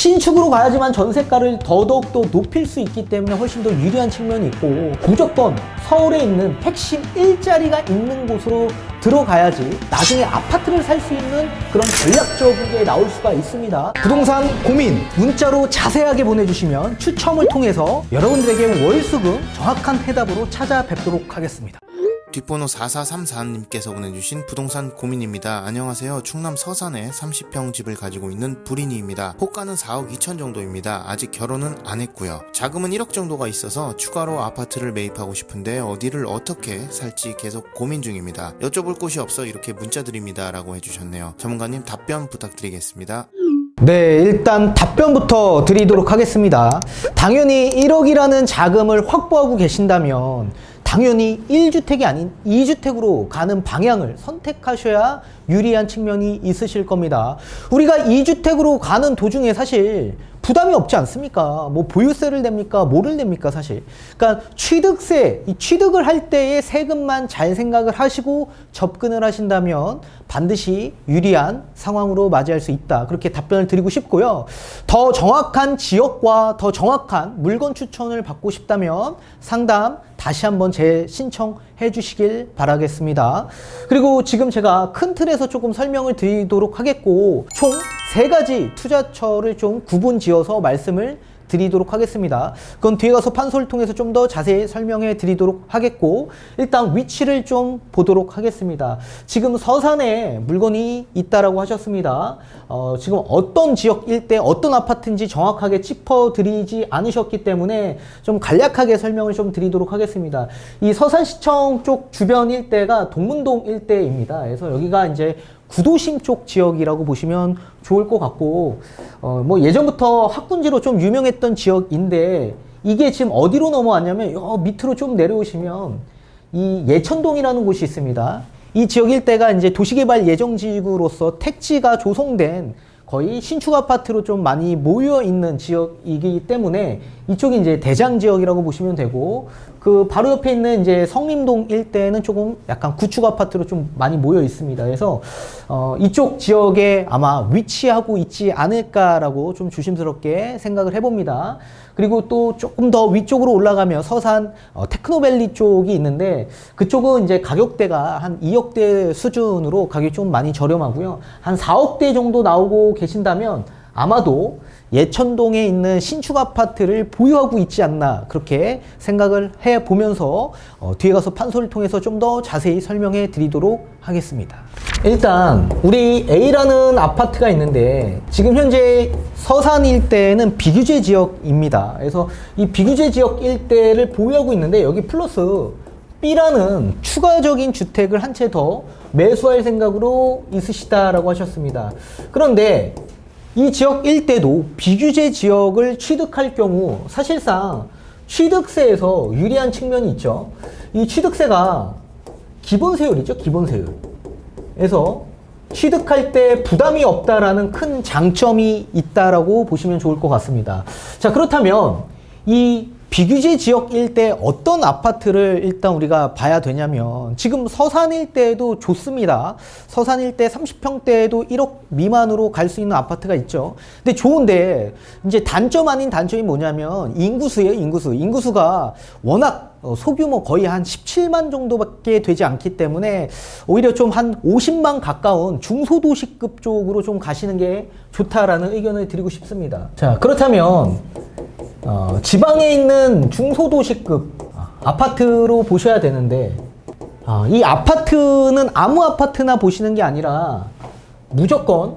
신축으로 가야지만 전세가를 더더욱더 높일 수 있기 때문에 훨씬 더 유리한 측면이 있고, 무조건 서울에 있는 핵심 일자리가 있는 곳으로 들어가야지 나중에 아파트를 살 수 있는 그런 전략적인 게 나올 수가 있습니다. 부동산 고민 문자로 자세하게 보내주시면 추첨을 통해서 여러분들에게 월수금 정확한 해답으로 찾아뵙도록 하겠습니다. 뒷번호 4434님께서 보내주신 부동산 고민입니다. 안녕하세요. 충남 서산에 30평 집을 가지고 있는 불인이입니다. 호가는 4억 2천 정도입니다. 아직 결혼은 안 했고요. 자금은 1억 정도가 있어서 추가로 아파트를 매입하고 싶은데 어디를 어떻게 살지 계속 고민 중입니다. 여쭤볼 곳이 없어 이렇게 문자 드립니다 라고 해주셨네요. 전문가님 답변 부탁드리겠습니다. 네, 일단 답변부터 드리도록 하겠습니다. 당연히 1억이라는 자금을 확보하고 계신다면 당연히 1주택이 아닌 2주택으로 가는 방향을 선택하셔야 유리한 측면이 있으실 겁니다. 우리가 2주택으로 가는 도중에 사실 부담이 없지 않습니까? 뭐 보유세를 냅니까? 뭐를 냅니까? 사실. 그러니까 취득세, 이 취득을 할 때의 세금만 잘 생각을 하시고 접근을 하신다면 반드시 유리한 상황으로 맞이할 수 있다. 그렇게 답변을 드리고 싶고요. 더 정확한 지역과 더 정확한 물건 추천을 받고 싶다면 상담 다시 한번 재신청해 주시길 바라겠습니다. 그리고 지금 제가 큰 틀에서 조금 설명을 드리도록 하겠고, 총 3가지 투자처를 좀 구분 지어서 말씀을 드리도록 하겠습니다. 그건 뒤에 가서 판소를 통해서 좀 더 자세히 설명해 드리도록 하겠고, 일단 위치를 좀 보도록 하겠습니다. 지금 서산에 물건이 있다라고 하셨습니다. 지금 어떤 지역 일대 어떤 아파트인지 정확하게 짚어드리지 않으셨기 때문에 좀 간략하게 설명을 좀 드리도록 하겠습니다. 이 서산시청 쪽 주변 일대가 동문동 일대입니다. 그래서 여기가 이제 구도심 쪽 지역이라고 보시면 좋을 것 같고, 뭐 예전부터 학군지로 좀 유명했던 지역인데, 이게 지금 어디로 넘어왔냐면 요 밑으로 좀 내려오시면 이 예천동이라는 곳이 있습니다. 이 지역 일대가 이제 도시개발 예정지구로서 택지가 조성된 거의 신축 아파트로 좀 많이 모여 있는 지역이기 때문에 이쪽이 이제 대장 지역이라고 보시면 되고, 그 바로 옆에 있는 이제 성림동 일대는 조금 약간 구축 아파트로 좀 많이 모여 있습니다. 그래서 이쪽 지역에 아마 위치하고 있지 않을까라고 좀 조심스럽게 생각을 해봅니다. 그리고 또 조금 더 위쪽으로 올라가면 서산 테크노밸리 쪽이 있는데, 그쪽은 이제 가격대가 한 2억대 수준으로 가격이 좀 많이 저렴하고요. 한 4억대 정도 나오고 계신다면 아마도 예천동에 있는 신축 아파트를 보유하고 있지 않나, 그렇게 생각을 해보면서 뒤에 가서 판소를 통해서 좀 더 자세히 설명해 드리도록 하겠습니다. 일단 우리 A라는 아파트가 있는데, 지금 현재 서산 일대는 비규제 지역입니다. 그래서 이 비규제 지역 일대를 보유하고 있는데, 여기 플러스 B라는 추가적인 주택을 한 채 더 매수할 생각으로 있으시다라고 하셨습니다. 그런데 이 지역 일대도 비규제 지역을 취득할 경우 사실상 취득세에서 유리한 측면이 있죠. 이 취득세가 기본세율이죠. 기본세율. 그래서 취득할 때 부담이 없다라는 큰 장점이 있다라고 보시면 좋을 것 같습니다. 자, 그렇다면 이 비규제 지역 일대 어떤 아파트를 일단 우리가 봐야 되냐면, 지금 서산 일대도 좋습니다. 서산 일대 30평대에도 1억 미만으로 갈 수 있는 아파트가 있죠. 근데 좋은데 이제 단점 아닌 단점이 뭐냐면 인구수예요. 인구수가 워낙 소규모 거의 한 17만 정도밖에 되지 않기 때문에 오히려 좀 한 50만 가까운 중소도시급 쪽으로 좀 가시는 게 좋다라는 의견을 드리고 싶습니다. 자, 그렇다면 지방에 있는 중소도시급 아파트로 보셔야 되는데, 이 아파트는 아무 아파트나 보시는 게 아니라 무조건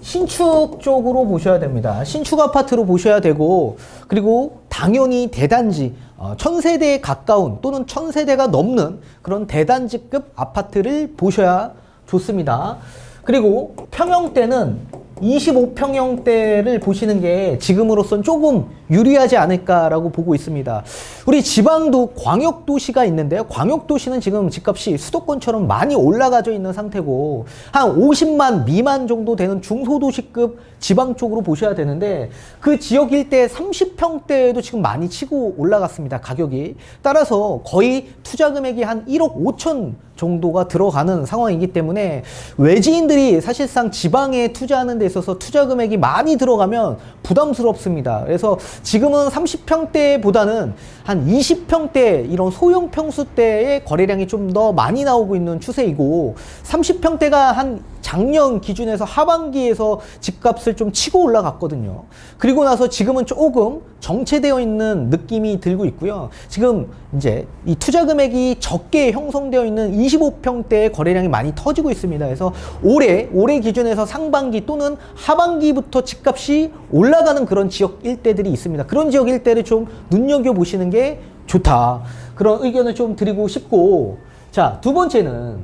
신축 쪽으로 보셔야 됩니다. 신축 아파트로 보셔야 되고, 그리고 당연히 대단지, 1000세대에 가까운 또는 1000세대가 넘는 그런 대단지급 아파트를 보셔야 좋습니다. 그리고 평형대는 25평형대를 보시는 게 지금으로선 조금 유리하지 않을까라고 보고 있습니다. 우리 지방도 광역도시가 있는데요. 광역도시는 지금 집값이 수도권처럼 많이 올라가져 있는 상태고, 한 50만 미만 정도 되는 중소도시급 지방 쪽으로 보셔야 되는데, 그 지역 일대 30평대에도 지금 많이 치고 올라갔습니다. 가격이. 따라서 거의 투자 금액이 한 1억 5천 정도가 들어가는 상황이기 때문에 외지인들이 사실상 지방에 투자하는 데 있어서 투자 금액이 많이 들어가면 부담스럽습니다. 그래서 지금은 30평대보다는 한 20평대 이런 소형 평수대의 거래량이 좀 더 많이 나오고 있는 추세이고, 30평대가 한 작년 기준에서 하반기에서 집값을 좀 치고 올라갔거든요. 그리고 나서 지금은 조금 정체되어 있는 느낌이 들고 있고요. 지금 이제 이 투자 금액이 적게 형성되어 있는 25평대의 거래량이 많이 터지고 있습니다. 그래서 올해 기준에서 상반기 또는 하반기부터 집값이 올라가는 그런 지역 일대들이 있습니다. 그런 지역 일대를 좀 눈여겨보시는 게 좋다, 그런 의견을 좀 드리고 싶고, 자, 두 번째는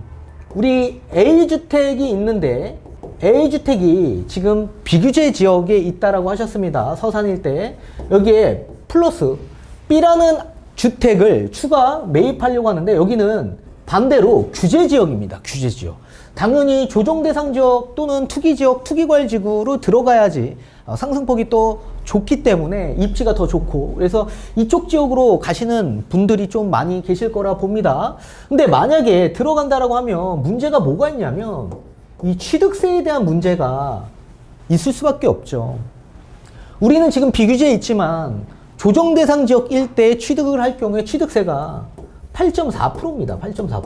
우리 A주택이 있는데, A주택이 지금 비규제 지역에 있다라고 하셨습니다. 서산 일대. 여기에 플러스 B라는 주택을 추가 매입하려고 하는데, 여기는 반대로 규제 지역입니다. 규제 지역. 당연히 조정 대상 지역 또는 투기 지역, 투기과열 지구로 들어가야지 상승폭이 또 좋기 때문에 입지가 더 좋고, 그래서 이쪽 지역으로 가시는 분들이 좀 많이 계실 거라 봅니다. 근데 만약에 들어간다라고 하면 문제가 뭐가 있냐면, 이 취득세에 대한 문제가 있을 수밖에 없죠. 우리는 지금 비규제에 있지만 조정 대상 지역 일대에 취득을 할 경우에 취득세가 8.4%입니다. 8.4%.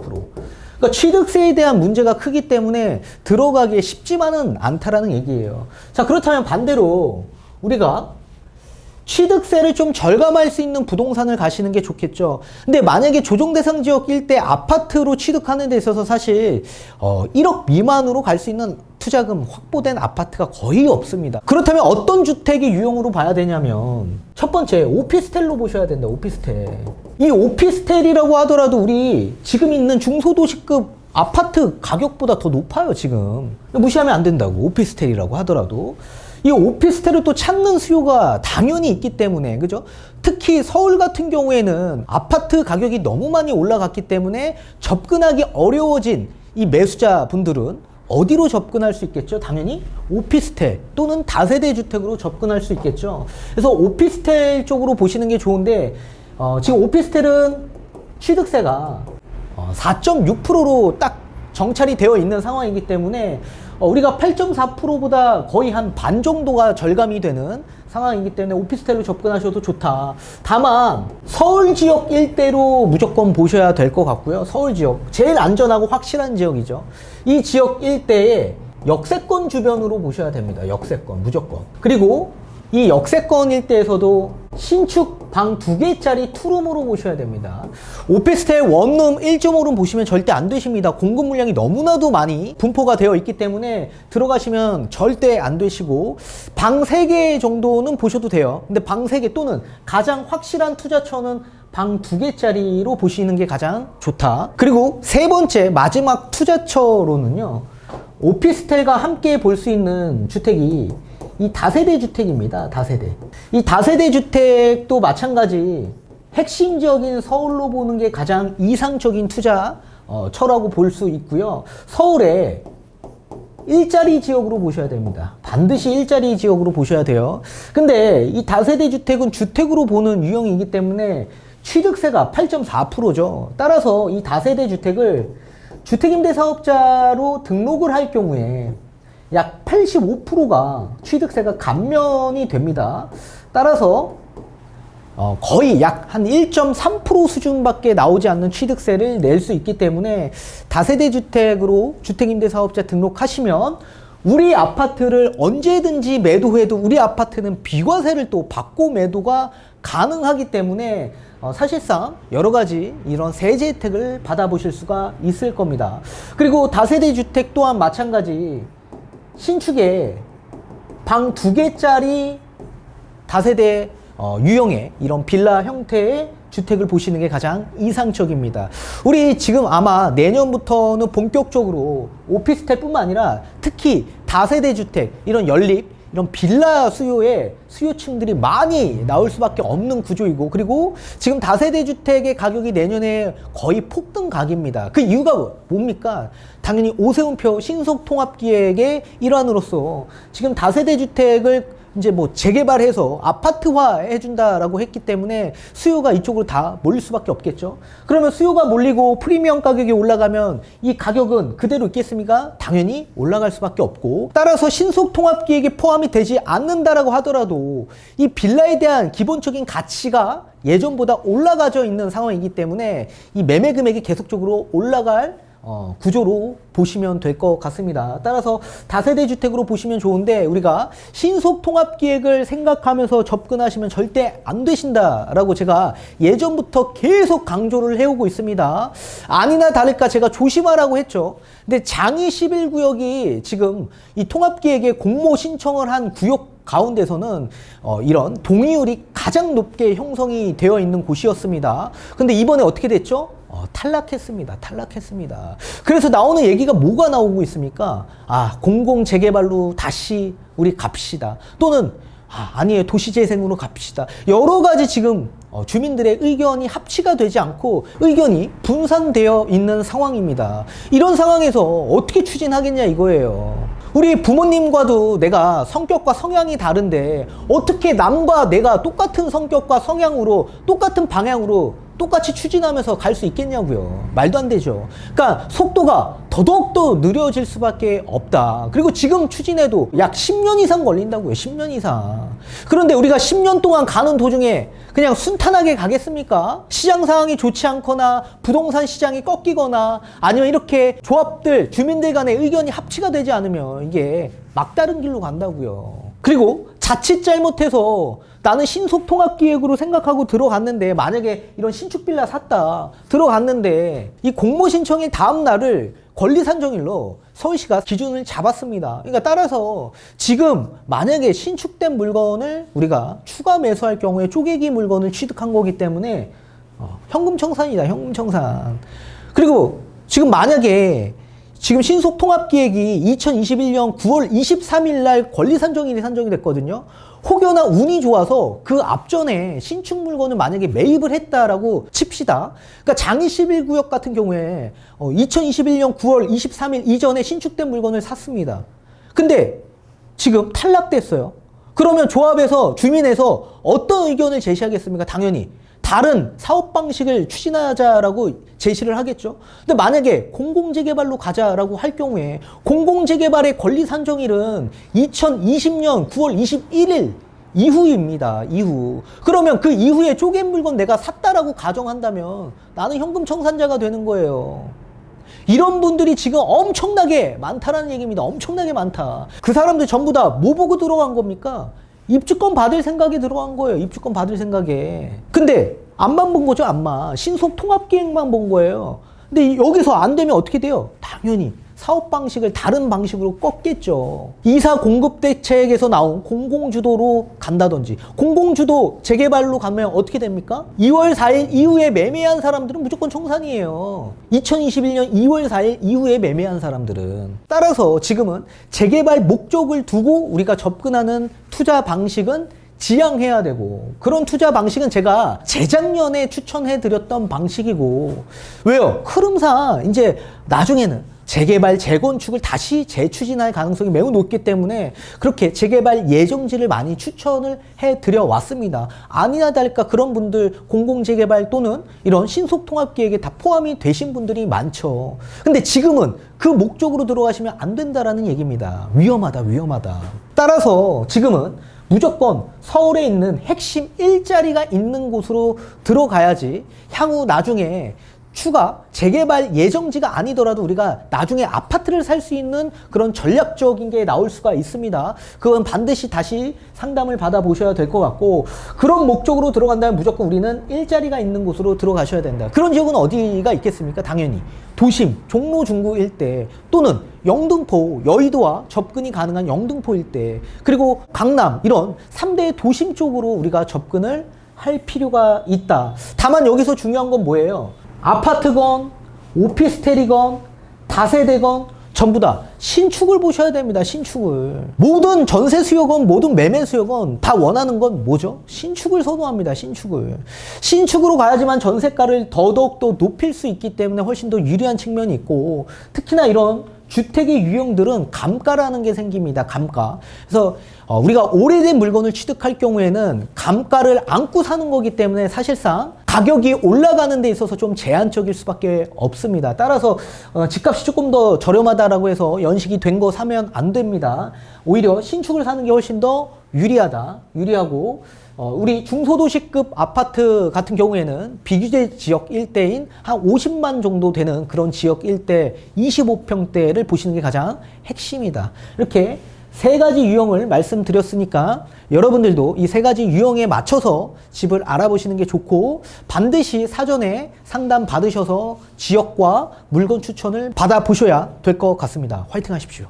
그러니까 취득세에 대한 문제가 크기 때문에 들어가기에 쉽지만은 않다라는 얘기예요. 자, 그렇다면 반대로 우리가 취득세를 좀 절감할 수 있는 부동산을 가시는 게 좋겠죠. 근데 만약에 조정 대상 지역 일대 아파트로 취득하는 데 있어서 사실 1억 미만으로 갈 수 있는 투자금 확보된 아파트가 거의 없습니다. 그렇다면 어떤 주택이 유형으로 봐야 되냐면, 첫 번째 오피스텔로 보셔야 된다. 오피스텔. 이 오피스텔이라고 하더라도 우리 지금 있는 중소도시급 아파트 가격보다 더 높아요. 지금 무시하면 안 된다고. 오피스텔이라고 하더라도 이 오피스텔을 또 찾는 수요가 당연히 있기 때문에, 그죠? 특히 서울 같은 경우에는 아파트 가격이 너무 많이 올라갔기 때문에 접근하기 어려워진 이 매수자 분들은 어디로 접근할 수 있겠죠? 당연히 오피스텔 또는 다세대 주택으로 접근할 수 있겠죠. 그래서 오피스텔 쪽으로 보시는 게 좋은데, 지금 오피스텔은 취득세가 4.6%로 딱 정찰이 되어 있는 상황이기 때문에 우리가 8.4%보다 거의 한 반 정도가 절감이 되는 상황이기 때문에 오피스텔로 접근하셔도 좋다. 다만 서울 지역 일대로 무조건 보셔야 될 것 같고요. 서울 지역 제일 안전하고 확실한 지역이죠. 이 지역 일대에 역세권 주변으로 보셔야 됩니다. 역세권 무조건. 그리고 이 역세권 일대에서도 신축 방 2개짜리 투룸으로 보셔야 됩니다. 오피스텔 원룸 1.5룸 보시면 절대 안 되십니다. 공급 물량이 너무나도 많이 분포가 되어 있기 때문에 들어가시면 절대 안 되시고, 방 3개 정도는 보셔도 돼요. 근데 방 3개 또는 가장 확실한 투자처는 방 2개짜리로 보시는 게 가장 좋다. 그리고 세 번째 마지막 투자처로는요, 오피스텔과 함께 볼 수 있는 주택이 이 다세대 주택입니다. 다세대. 이 다세대 주택도 마찬가지 핵심 지역인 서울로 보는 게 가장 이상적인 투자처라고 볼 수 있고요. 서울에 일자리 지역으로 보셔야 됩니다. 반드시 일자리 지역으로 보셔야 돼요. 근데 이 다세대 주택은 주택으로 보는 유형이기 때문에 취득세가 8.4%죠. 따라서 이 다세대 주택을 주택임대사업자로 등록을 할 경우에 약 85%가 취득세가 감면이 됩니다. 따라서 거의 약 한 1.3% 수준밖에 나오지 않는 취득세를 낼 수 있기 때문에 다세대 주택으로 주택임대사업자 등록하시면 우리 아파트를 언제든지 매도해도 우리 아파트는 비과세를 또 받고 매도가 가능하기 때문에 사실상 여러 가지 이런 세제 혜택을 받아보실 수가 있을 겁니다. 그리고 다세대 주택 또한 마찬가지 신축에 방 2개짜리 다세대 유형의 이런 빌라 형태의 주택을 보시는 게 가장 이상적입니다. 우리 지금 아마 내년부터는 본격적으로 오피스텔 뿐만 아니라 특히 다세대 주택, 이런 연립, 이런 빌라 수요에 수요층들이 많이 나올 수밖에 없는 구조이고, 그리고 지금 다세대 주택의 가격이 내년에 거의 폭등 각입니다. 그 이유가 뭡니까? 당연히 오세훈표 신속통합기획의 일환으로서 지금 다세대 주택을 이제 뭐 재개발해서 아파트화 해준다라고 했기 때문에 수요가 이쪽으로 다 몰릴 수밖에 없겠죠. 그러면 수요가 몰리고 프리미엄 가격이 올라가면 이 가격은 그대로 있겠습니까? 당연히 올라갈 수밖에 없고, 따라서 신속 통합기획에 포함이 되지 않는다라고 하더라도 이 빌라에 대한 기본적인 가치가 예전보다 올라가져 있는 상황이기 때문에 이 매매 금액이 계속적으로 올라갈 구조로 보시면 될 것 같습니다. 따라서 다세대 주택으로 보시면 좋은데, 우리가 신속 통합 기획을 생각하면서 접근하시면 절대 안 되신다라고 제가 예전부터 계속 강조를 해오고 있습니다. 아니나 다를까 제가 조심하라고 했죠. 근데 장이 11구역이 지금 이 통합 기획에 공모 신청을 한 구역 가운데서는 이런 동의율이 가장 높게 형성이 되어 있는 곳이었습니다. 근데 이번에 어떻게 됐죠? 탈락했습니다. 탈락했습니다. 그래서 나오는 얘기가 뭐가 나오고 있습니까? 공공 재개발로 다시 우리 갑시다. 또는 아니에요, 도시재생으로 갑시다. 여러 가지 지금 주민들의 의견이 합치가 되지 않고 의견이 분산되어 있는 상황입니다. 이런 상황에서 어떻게 추진하겠냐 이거예요. 우리 부모님과도 내가 성격과 성향이 다른데 어떻게 남과 내가 똑같은 성격과 성향으로 똑같은 방향으로 똑같이 추진하면서 갈 수 있겠냐고요. 말도 안 되죠. 그러니까 속도가 더더욱더 느려질 수밖에 없다. 그리고 지금 추진해도 약 10년 이상 걸린다고요. 10년 이상. 그런데 우리가 10년 동안 가는 도중에 그냥 순탄하게 가겠습니까? 시장 상황이 좋지 않거나 부동산 시장이 꺾이거나 아니면 이렇게 조합들, 주민들 간의 의견이 합치가 되지 않으면 이게 막다른 길로 간다고요. 그리고 자칫 잘못해서 나는 신속 통합 기획으로 생각하고 들어갔는데, 만약에 이런 신축 빌라 샀다 들어갔는데 이 공모 신청의 다음 날을 권리 산정일로 서울시가 기준을 잡았습니다. 그러니까 따라서 지금 만약에 신축된 물건을 우리가 추가 매수할 경우에 쪼개기 물건을 취득한 거기 때문에 현금 청산이다. 현금 청산. 그리고 지금 만약에 지금 신속 통합 기획이 2021년 9월 23일 날 권리 산정일이 산정이 됐거든요. 혹여나 운이 좋아서 그 앞전에 신축 물건을 만약에 매입을 했다라고 칩시다. 그러니까 장이 11구역 같은 경우에 2021년 9월 23일 이전에 신축된 물건을 샀습니다. 근데 지금 탈락됐어요. 그러면 조합에서, 주민에서 어떤 의견을 제시하겠습니까? 당연히 다른 사업 방식을 추진하자라고 제시를 하겠죠. 근데 만약에 공공재개발로 가자라고 할 경우에 공공재개발의 권리 산정일은 2020년 9월 21일 이후입니다. 이후. 그러면 그 이후에 쪼갠 물건 내가 샀다라고 가정한다면 나는 현금 청산자가 되는 거예요. 이런 분들이 지금 엄청나게 많다라는 얘기입니다. 엄청나게 많다. 그 사람들 전부 다 뭐 보고 들어간 겁니까? 입주권 받을 생각에 들어간 거예요. 입주권 받을 생각에. 근데 앞만 본 거죠. 앞만. 신속 통합 기획만 본 거예요. 근데 여기서 안 되면 어떻게 돼요? 당연히 사업 방식을 다른 방식으로 꺾겠죠. 이사 공급 대책에서 나온 공공주도로 간다든지, 공공주도 재개발로 가면 어떻게 됩니까? 2월 4일 이후에 매매한 사람들은 무조건 청산이에요. 2021년 2월 4일 이후에 매매한 사람들은. 따라서 지금은 재개발 목적을 두고 우리가 접근하는 투자 방식은 지양해야 되고, 그런 투자 방식은 제가 재작년에 추천해드렸던 방식이고, 왜요? 흐름상 이제 나중에는 재개발, 재건축을 다시 재추진할 가능성이 매우 높기 때문에 그렇게 재개발 예정지를 많이 추천을 해드려 왔습니다. 아니나 다를까 그런 분들 공공재개발 또는 이런 신속통합기획에 다 포함이 되신 분들이 많죠. 근데 지금은 그 목적으로 들어가시면 안 된다라는 얘기입니다. 위험하다, 위험하다. 따라서 지금은 무조건 서울에 있는 핵심 일자리가 있는 곳으로 들어가야지 향후 나중에 추가 재개발 예정지가 아니더라도 우리가 나중에 아파트를 살 수 있는 그런 전략적인 게 나올 수가 있습니다. 그건 반드시 다시 상담을 받아보셔야 될 것 같고, 그런 목적으로 들어간다면 무조건 우리는 일자리가 있는 곳으로 들어가셔야 된다. 그런 지역은 어디가 있겠습니까? 당연히 도심, 종로, 중구 일대 또는 영등포, 여의도와 접근이 가능한 영등포 일대, 그리고 강남 이런 3대 도심 쪽으로 우리가 접근을 할 필요가 있다. 다만 여기서 중요한 건 뭐예요? 아파트건 오피스텔이건 다세대건 전부 다 신축을 보셔야 됩니다. 신축을. 모든 전세 수요건 모든 매매 수요건 다 원하는 건 뭐죠? 신축을 선호합니다. 신축을. 신축으로 가야지만 전세가를 더더욱 더 높일 수 있기 때문에 훨씬 더 유리한 측면이 있고, 특히나 이런 주택의 유형들은 감가라는 게 생깁니다. 감가. 그래서 우리가 오래된 물건을 취득할 경우에는 감가를 안고 사는 거기 때문에 사실상 가격이 올라가는 데 있어서 좀 제한적일 수밖에 없습니다. 따라서 집값이 조금 더 저렴하다라고 해서 연식이 된 거 사면 안 됩니다. 오히려 신축을 사는 게 훨씬 더 유리하고 우리 중소도시급 아파트 같은 경우에는 비규제 지역 일대인 한 50만 정도 되는 그런 지역 일대 25평대를 보시는 게 가장 핵심이다. 이렇게 세 가지 유형을 말씀드렸으니까 여러분들도 이 세 가지 유형에 맞춰서 집을 알아보시는 게 좋고 반드시 사전에 상담 받으셔서 지역과 물건 추천을 받아보셔야 될 것 같습니다. 화이팅 하십시오.